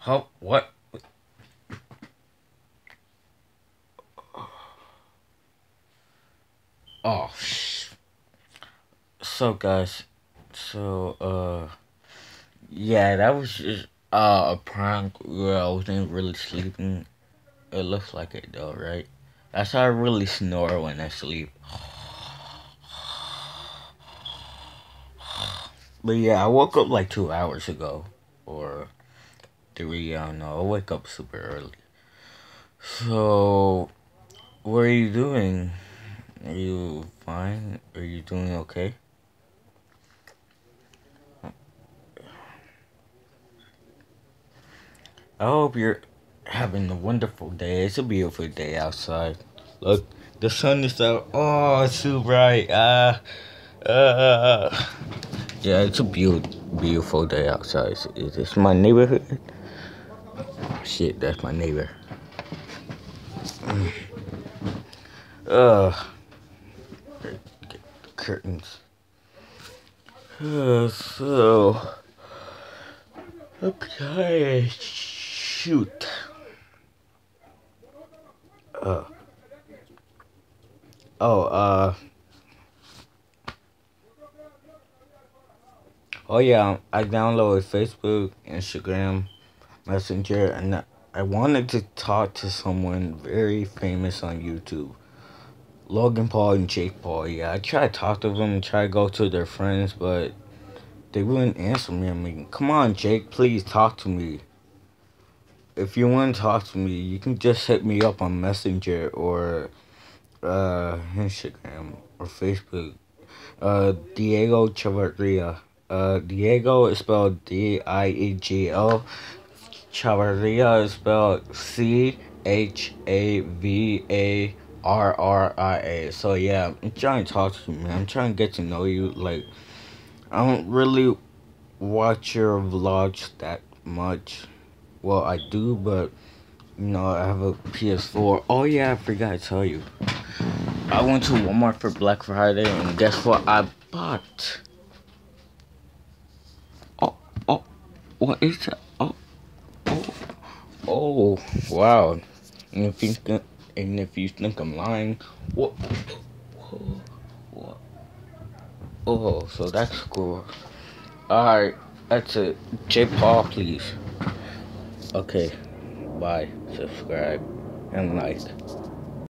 How? What? Oh, so guys, so yeah, that was just a prank where I wasn't really sleeping. It looks like it though, right? That's how I really snore when I sleep. But yeah, I woke up like 2 hours ago, or three. I don't know. I wake up super early. So, what are you doing? Are you fine? Are you doing okay? I hope you're having a wonderful day. It's a beautiful day outside. Look, the sun is out. Oh, it's so bright. Uh. Yeah, it's a beautiful day outside. Is this my neighborhood? Shit, that's my neighbor. Uh, get the curtains. So, okay, shoot. Uh, oh, oh yeah, I downloaded Facebook, Instagram, Messenger, and I wanted to talk to someone very famous on YouTube. Logan Paul and Jake Paul. Yeah, I tried to talk to them, try to go to their friends, but they wouldn't answer me. I mean, come on, Jake, please talk to me. If you want to talk to me, you can just hit me up on Messenger or Instagram or Facebook. Diego Chavarria. Diego is spelled Diego. Chavarria is spelled Chavarria. So yeah, I'm trying to talk to you, man. I'm trying to get to know you. Like, I don't really watch your vlogs that much. Well, I do, but I have a PS4. Oh yeah, I forgot to tell you. I went to Walmart for Black Friday, and guess what I bought? Oh, oh, what is that? Oh, oh, wow. And if you think I'm lying, what? What? Oh, so that's cool. All right, that's it. J. Paul, please. Okay, bye. Subscribe and like.